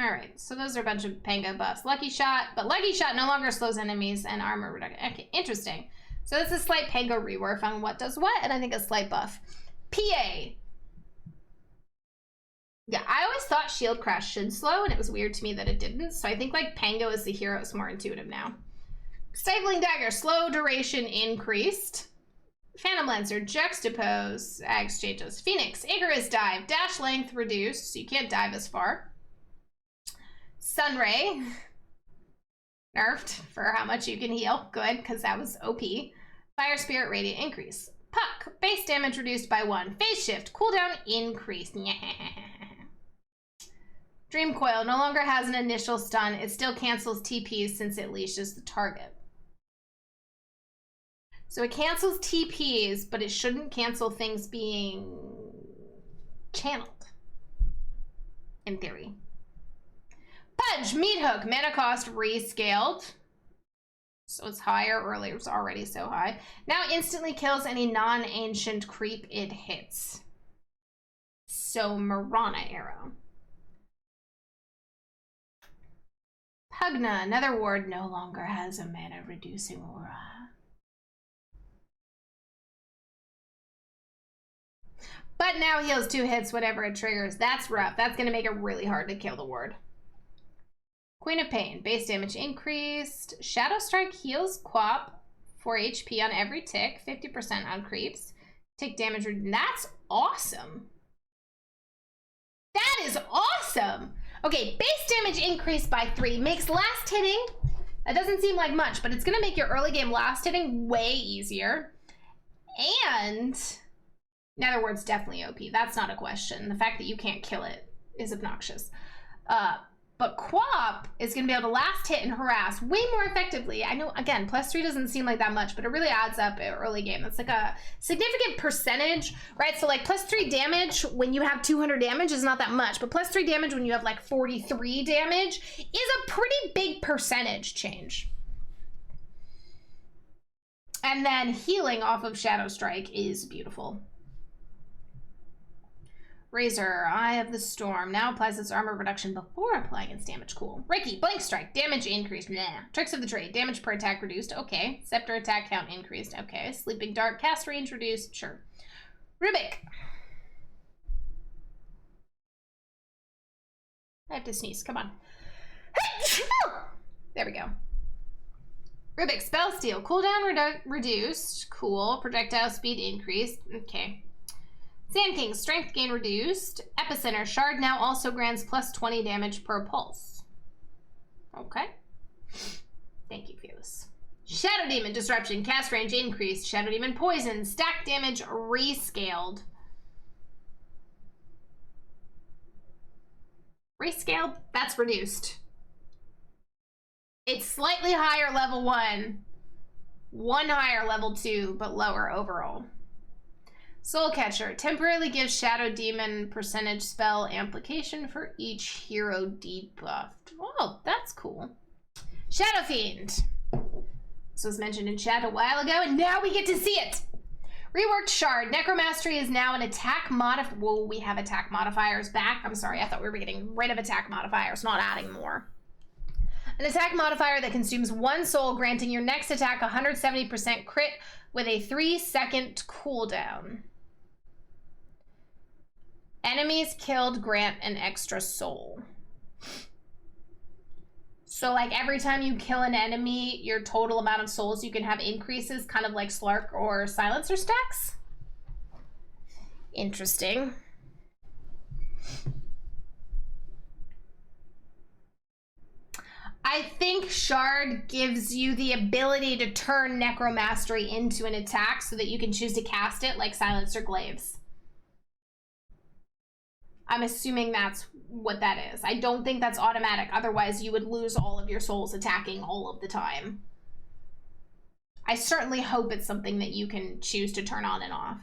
Alright, so those are a bunch of Pango buffs. Lucky Shot, but Lucky Shot no longer slows enemies and armor reduction. Okay, interesting. So it's a slight Pango rework on what does what, and I think a slight buff. PA. Yeah, I always thought Shield Crash should slow, and it was weird to me that it didn't. So I think like Pango as the hero is more intuitive now. Stifling Dagger, slow duration increased. Phantom Lancer, Juxtapose, exchanges. Phoenix, Icarus Dive, dash length reduced, so you can't dive as far. Sunray, nerfed for how much you can heal. Good, because that was OP. Fire Spirit, Radiant increase. Puck, base damage reduced by 1. Phase Shift, cooldown increase. Dream Coil no longer has an initial stun. It still cancels TPs since it leashes the target. So it cancels TPs, but it shouldn't cancel things being channeled, in theory. Purge, Meat Hook, mana cost rescaled. So it's higher, earlier it was already so high. Now instantly kills any non-ancient creep it hits. So Marana arrow. Pugna, another ward, no longer has a mana reducing aura. But now heals 2 hits whenever it triggers. That's rough. That's going to make it really hard to kill the ward. Queen of Pain. Base damage increased. Shadow Strike heals Quap 4 HP on every tick. 50% on creeps. Tick damage. That's awesome. That is awesome. Okay, base damage increased by 3. Makes last hitting. That doesn't seem like much, but it's going to make your early game last hitting way easier. And... in other words, definitely OP. That's not a question. The fact that you can't kill it is obnoxious. But Quap is going to be able to last hit and harass way more effectively. I know, again, +3 doesn't seem like that much, but it really adds up early game. That's like a significant percentage, right? So like +3 damage when you have 200 damage is not that much, but +3 damage when you have like 43 damage is a pretty big percentage change. And then healing off of Shadow Strike is beautiful. Razor, Eye of the Storm, now applies its armor reduction before applying its damage. Cool. Reiki, Blank Strike, damage increased. Nah. Tricks of the Trade, damage per attack reduced. Okay. Scepter attack count increased. Okay. Sleeping Dart, cast range reduced. Sure. Rubik. I have to sneeze. Come on. There we go. Rubik, Spell Steal, cooldown reduced. Cool. Projectile speed increased. Okay. Sand King, strength gain reduced. Epicenter, shard now also grants +20 damage per pulse. Okay. Thank you, Fearless. Shadow Demon, disruption, cast range increased. Shadow Demon, poison, stack damage rescaled. Rescaled? That's reduced. It's slightly higher level 1. 1 higher level 2, but lower overall. Soul Catcher temporarily gives Shadow Demon percentage spell amplification for each hero debuffed. Oh, that's cool. Shadow Fiend. This was mentioned in chat a while ago, and now we get to see it. Reworked Shard. Necromastery is now an attack modifier. Whoa, we have attack modifiers back. I'm sorry, I thought we were getting rid of attack modifiers, not adding more. An attack modifier that consumes 1 soul, granting your next attack 170% crit with a 3-second cooldown. Enemies killed grant an extra soul. So like every time you kill an enemy, your total amount of souls you can have increases, kind of like Slark or Silencer stacks. Interesting. I think Shard gives you the ability to turn Necromastery into an attack so that you can choose to cast it like Silence or Glaives. I'm assuming that's what that is. I don't think that's automatic. Otherwise, you would lose all of your souls attacking all of the time. I certainly hope it's something that you can choose to turn on and off.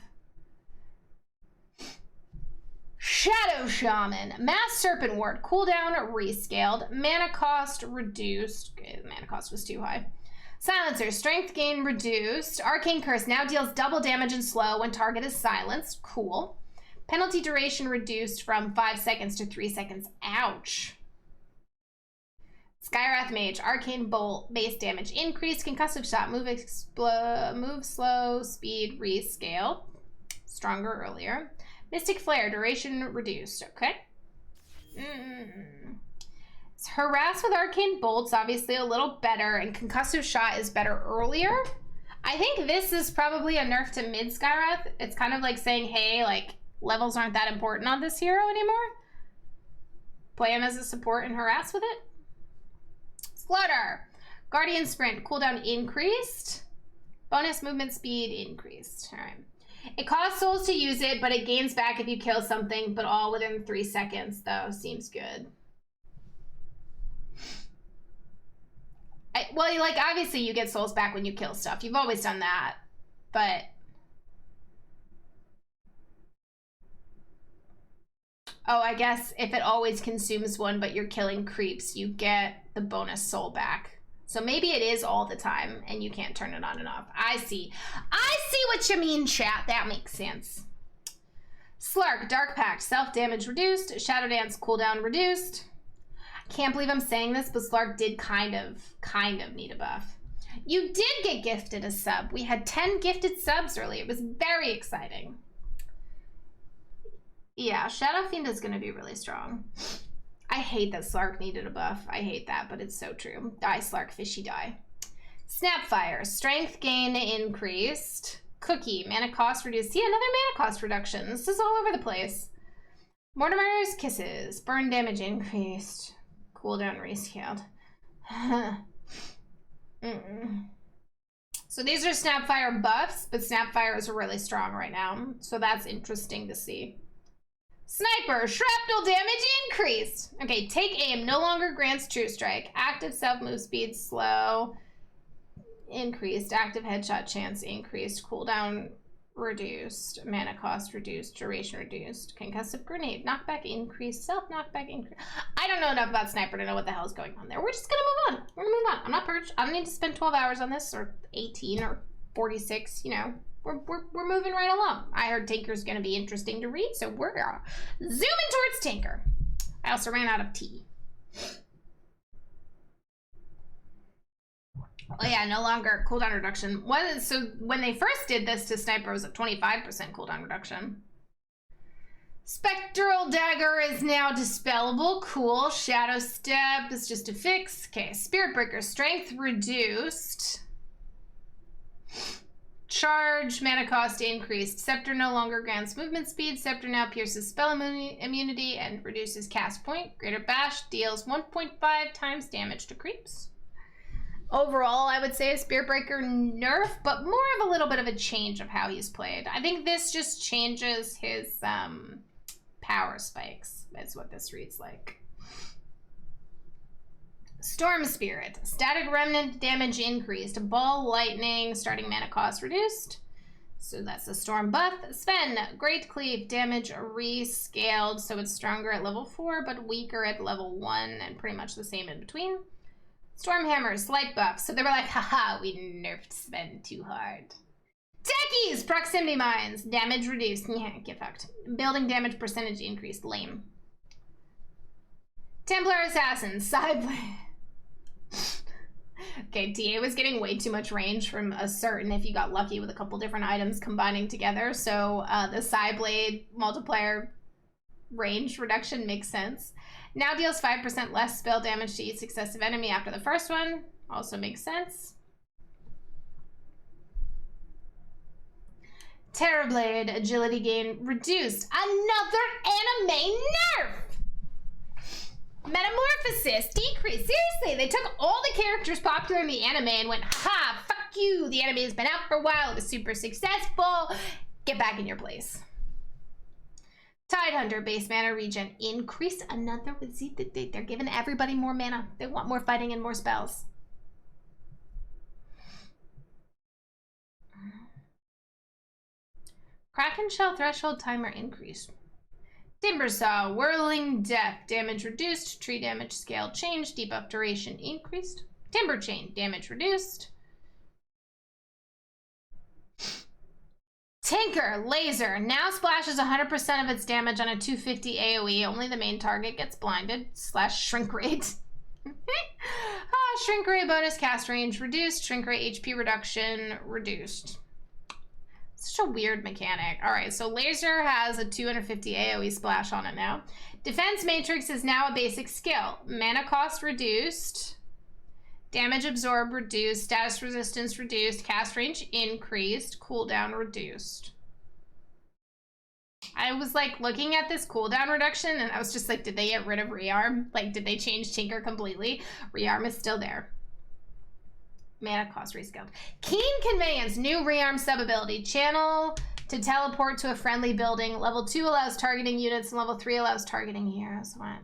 Shadow Shaman. Mass Serpent Ward. Cooldown rescaled. Mana cost reduced. Okay, mana cost was too high. Silencer. Strength gain reduced. Arcane Curse now deals double damage and slow when target is silenced. Cool. Penalty duration reduced from 5 seconds to 3 seconds. Ouch. Skywrath Mage. Arcane Bolt. Base damage increased. Concussive Shot. Move slow. Speed rescale. Stronger earlier. Mystic Flare, duration reduced. Okay. Harass with Arcane Bolt's obviously a little better, and Concussive Shot is better earlier. I think this is probably a nerf to mid Skywrath. It's kind of like saying, hey, like, levels aren't that important on this hero anymore. Play him as a support and harass with it. Slaughter. Guardian Sprint, cooldown increased. Bonus movement speed increased. All right. It costs souls to use it, but it gains back if you kill something, but all within 3 seconds, though. Seems good. Well, like, obviously you get souls back when you kill stuff. You've always done that, but... Oh, I guess if it always consumes one, but you're killing creeps, you get the bonus soul back. So maybe it is all the time and you can't turn it on and off. I see. I see what you mean, chat. That makes sense. Slark, Dark Pact, self-damage reduced. Shadow Dance, cooldown reduced. I can't believe I'm saying this, but Slark did kind of need a buff. You did get gifted a sub. We had 10 gifted subs early. It was very exciting. Yeah, Shadow Fiend is going to be really strong. I hate that Slark needed a buff. I hate that, but it's so true. Die, Slark, fishy die. Snapfire. Strength gain increased. Cookie. Mana cost reduced. See, another mana cost reduction. This is all over the place. Mortimer's Kisses. Burn damage increased. Cooldown rescaled. So these are Snapfire buffs, but Snapfire is really strong right now. So that's interesting to see. Sniper, shrapnel damage increased. Okay, take aim, no longer grants true strike. Active self-move speed slow. Increased. Active headshot chance increased. Cooldown reduced. Mana cost reduced. Duration reduced. Concussive grenade. Knockback increased. Self-knockback increased. I don't know enough about Sniper to know what the hell is going on there. We're just gonna move on. We're gonna move on. I'm not purged. I don't need to spend 12 hours on this, or 18, or 46, you know. We're moving right along. I heard Tinker's going to be interesting to read, so we're zooming towards Tinker. I also ran out of tea. Oh yeah, no longer cooldown reduction. So when they first did this to Sniper, it was a 25% cooldown reduction. Spectral Dagger is now dispellable. Cool. Shadow Step is just a fix. Okay, Spirit Breaker. Strength reduced. Charge, mana cost increased. Scepter no longer grants movement speed. Scepter now pierces spell immunity and reduces cast point. Greater Bash deals 1.5 times damage to creeps. Overall, I would say a Spirit Breaker nerf, but more of a little bit of a change of how he's played. I think this just changes his power spikes, is what this reads like. Storm Spirit. Static Remnant damage increased. Ball Lightning. Starting mana cost reduced. So that's the Storm buff. Sven. Great Cleave. Damage rescaled. So it's stronger at level 4, but weaker at level 1, and pretty much the same in between. Storm Hammer. Slight buff. So they were like, haha, we nerfed Sven too hard. Techies. Proximity Mines. Damage reduced. Yeah, get fucked. Building damage percentage increased. Lame. Templar Assassin. Sideways. Okay, TA was getting way too much range from a certain if you got lucky with a couple different items combining together. So the Psyblade multiplier range reduction makes sense. Now deals 5% less spell damage to each successive enemy after the first one. Also makes sense. Terrorblade, agility gain reduced. Another anime nerf! Metamorphosis, decrease. Seriously, they took all the characters popular in the anime and went, ha, fuck you. The anime has been out for a while. It was super successful. Get back in your place. Tidehunter, base mana regen. Increase another. See, they're giving everybody more mana. They want more fighting and more spells. Kraken Shell threshold timer increase. Timbersaw, whirling death, damage reduced, tree damage scale changed, debuff duration increased. Timber chain, damage reduced. Tinker, laser, now splashes 100% of its damage on a 250 AoE. Only the main target gets blinded / shrink rate. Shrink rate bonus, cast range reduced, shrink rate HP reduction reduced. Such a weird mechanic. All right, so laser has a 250 AoE splash on it now. Defense matrix is now a basic skill. Mana cost reduced. Damage absorb reduced. Status resistance reduced. Cast range increased. Cooldown reduced. I was like looking at this cooldown reduction and I was just like, did they get rid of rearm? Like, did they change Tinker completely? Rearm is still there. Mana cost rescaled. Keen Conveyance, new rearm sub ability. Channel to teleport to a friendly building. Level 2 allows targeting units and level 3 allows targeting heroes. What?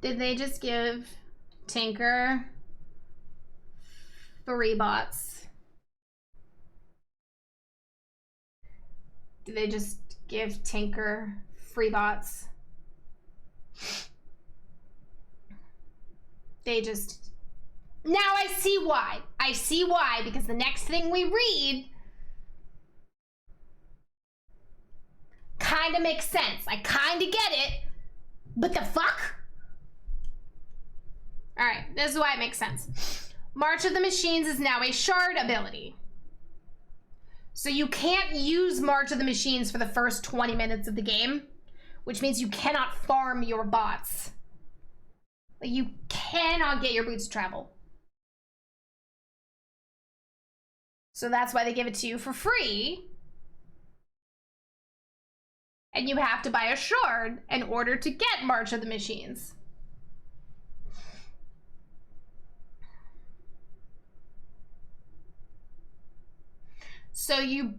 Did they just give Tinker 3 bots? Did they just give Tinker free bots? They just... Now I see why. I see why, because the next thing we read kind of makes sense. I kind of get it, but the fuck? All right, this is why it makes sense. March of the Machines is now a shard ability. So you can't use March of the Machines for the first 20 minutes of the game, which means you cannot farm your bots. You cannot get your boots to travel. So that's why they give it to you for free. And you have to buy a shard in order to get March of the Machines. So you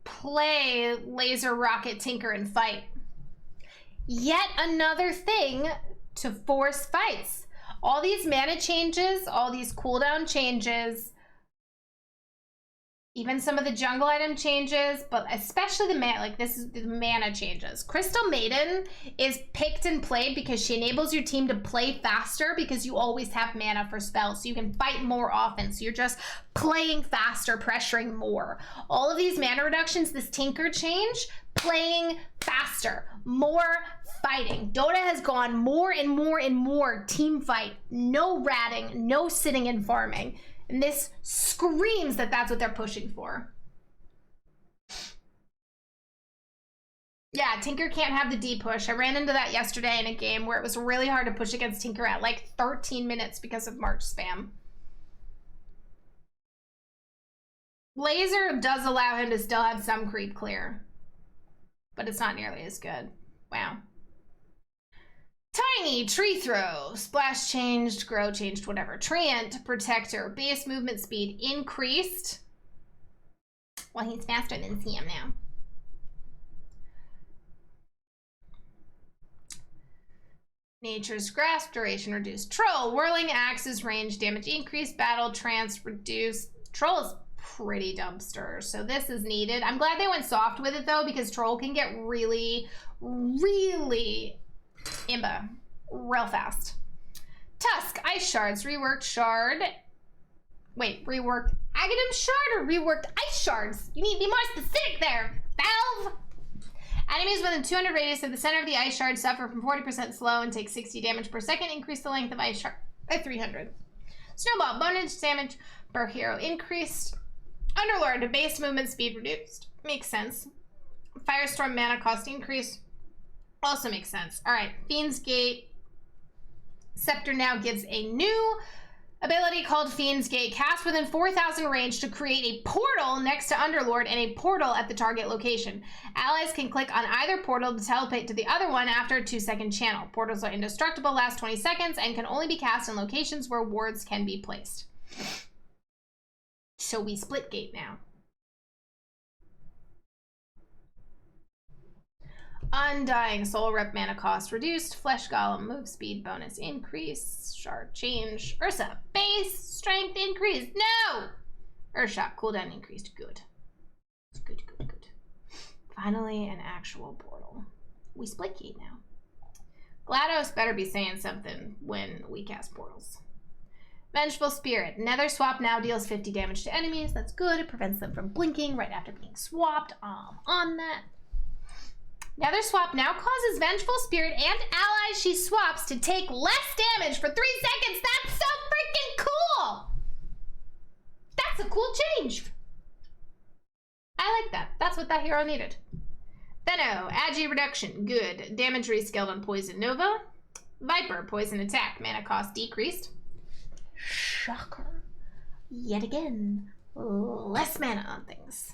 play Laser, Rocket, Tinker, and fight. Yet another thing to force fights. All these mana changes, all these cooldown changes, even some of the jungle item changes, but especially the mana, like this is the mana changes. Crystal Maiden is picked and played because she enables your team to play faster because you always have mana for spells, so you can fight more often. So you're just playing faster, pressuring more. All of these mana reductions, this Tinker change, playing faster, more fighting. Dota has gone more and more and more team fight, no ratting, no sitting and farming. And this screams that that's what they're pushing for. Yeah, Tinker can't have the D push. I ran into that yesterday in a game where it was really hard to push against Tinker at like 13 minutes because of March spam. Laser does allow him to still have some creep clear, but it's not nearly as good. Wow. Tiny, tree throw, splash changed, grow changed, whatever. Treant, protector, base movement speed increased. Well, he's faster than CM now. Nature's grasp, duration reduced. Troll, whirling axes, range damage increased, battle trance reduced. Troll is pretty dumpster, so this is needed. I'm glad they went soft with it though, because Troll can get really, really imba real fast. Tusk, ice shards, reworked shard. Wait, reworked Abaddon shard or reworked ice shards? You need to be more specific there, Valve. Enemies within 200 radius of the center of the ice shard suffer from 40% slow and take 60 damage per second. Increase the length of ice shard by 300. Snowball, bonus damage per hero increased. Underlord, base movement speed reduced. Makes sense. Firestorm mana cost increase. Also makes sense. All right, Fiend's Gate. Scepter now gives a new Ability called Fiend's Gate. Cast within 4,000 range to create a portal next to Underlord and a portal at the target location. Allies can click on either portal to teleport to the other one after a 2-second channel. Portals are indestructible, last 20 seconds, and can only be cast in locations where wards can be placed. So we split gate now. Undying Soul Rep mana cost reduced. Flesh Golem move speed bonus increase. Shard change. Ursa base strength increase. No! Urshot cooldown increased. Good. Good. Finally, an actual portal. We split gate now. GLaDOS better be saying something when we cast portals. Vengeful Spirit. Nether Swap now deals 50 damage to enemies. That's good. It prevents them from blinking right after being swapped. On that. Nether Swap now causes Vengeful Spirit and allies she swaps to take less damage for 3 seconds. That's so freaking cool! That's a cool change. I like that. That's what that hero needed. Theno, Agi reduction, good. Damage rescaled on Poison Nova. Viper, poison attack, mana cost decreased. Shocker. Yet again, less mana on things.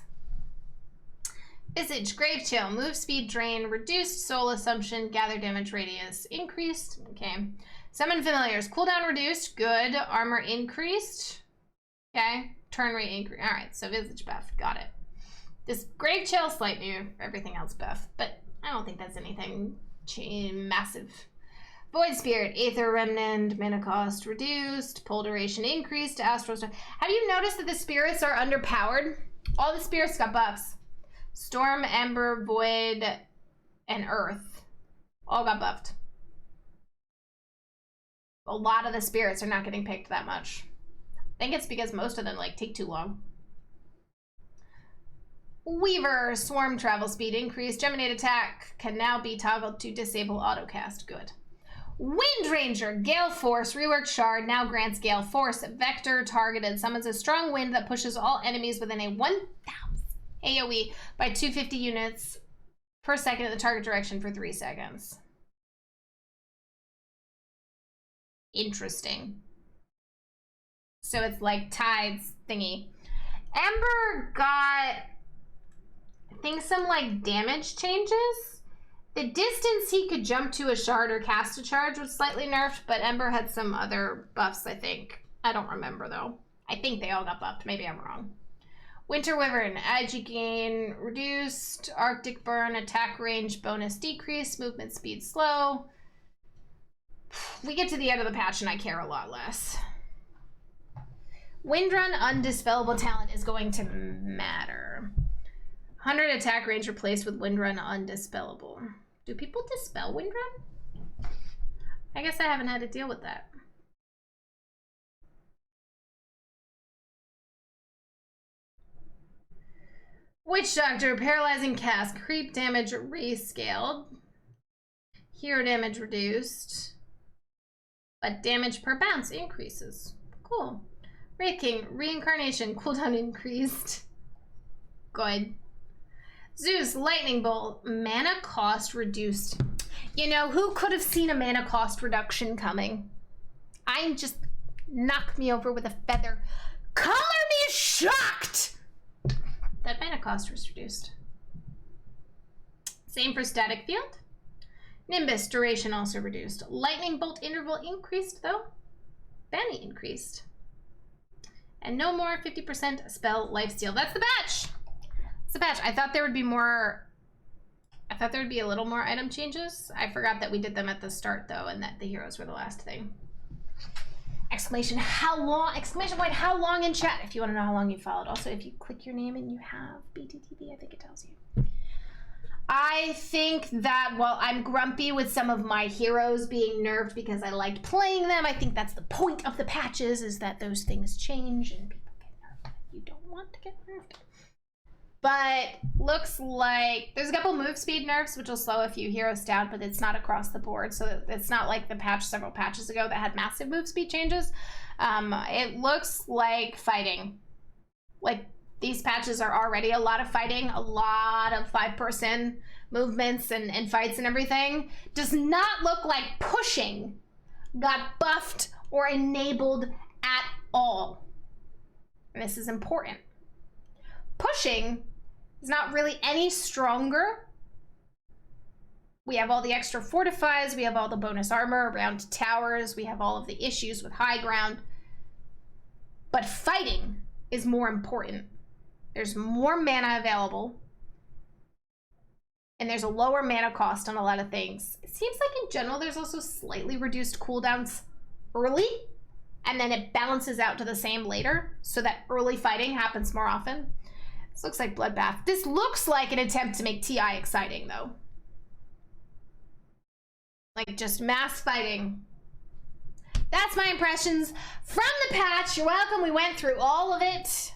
Visage, Grave Chill, move speed drain, reduced soul assumption, gather damage radius increased. Okay. Summon Familiars, cooldown reduced, good. Armor increased. Okay. Turn rate increased. Alright, so Visage buff, got it. This Grave Chill, slight new, everything else buff, but I don't think that's anything massive. Void Spirit, Aether Remnant, mana cost reduced, pull duration increased, Astral Storm. Have you noticed that the spirits are underpowered? All the spirits got buffs. Storm, Ember, Void, and Earth all got buffed. A lot of the spirits are not getting picked that much. I think it's because most of them like take too long. Weaver, Swarm Travel Speed increased. Geminate Attack can now be toggled to disable autocast. Good. Wind Ranger, Gale Force, reworked Shard, now grants Gale Force. Vector targeted, summons a strong wind that pushes all enemies within a 1,000 AoE by 250 units per second in the target direction for 3 seconds. Interesting. So it's like Tides thingy. Ember got, I think, some like damage changes. The distance he could jump to a shard or cast a charge was slightly nerfed, but Ember had some other buffs, I think. I don't remember though. I think they all got buffed. Maybe I'm wrong. Winter Wyvern, Agi gain reduced, Arctic Burn, attack range bonus decrease, movement speed slow. We get to the end of the patch and I care a lot less. Windrun Undispellable Talent is going to matter. 100 attack range replaced with Windrun Undispellable. Do people dispel Windrun? I guess I haven't had to deal with that. Witch Doctor, paralyzing cast, creep damage rescaled, hero damage reduced, but damage per bounce increases. Cool. Wraith King, reincarnation, cooldown increased. Good. Zeus, lightning bolt, mana cost reduced. You know, who could have seen a mana cost reduction coming? I'm just, knock me over with a feather. Color me shocked! That mana cost was reduced. Same for static field. Nimbus duration also reduced. Lightning bolt interval increased though. Benny increased. And no more 50% spell lifesteal. That's the patch. That's the patch. I thought there would be more. I thought there would be a little more item changes. I forgot that we did them at the start though, and that the heroes were the last thing. Exclamation, how long? Exclamation point, how long in chat if you want to know how long you followed. Also, if you click your name and you have BTTV, I think it tells you. I think that while I'm grumpy with some of my heroes being nerfed because I liked playing them, I think that's the point of the patches, is that those things change and people get nerfed. You don't want to get nerfed. But looks like there's a couple move speed nerfs, which will slow a few heroes down, but it's not across the board. So it's not like the patch several patches ago that had massive move speed changes. It looks like fighting. Like these patches are already a lot of fighting, a lot of 5-person movements and fights and everything. Does not look like pushing got buffed or enabled at all. And this is important. Pushing is not really any stronger. We have all the extra fortifies, we have all the bonus armor around towers, we have all of the issues with high ground. But fighting is more important. There's more mana available. And there's a lower mana cost on a lot of things. It seems like in general there's also slightly reduced cooldowns early, and then it balances out to the same later, so that early fighting happens more often. This looks like Bloodbath. This looks like an attempt to make TI exciting, though. Like, just mass fighting. That's my impressions from the patch. You're welcome. We went through all of it.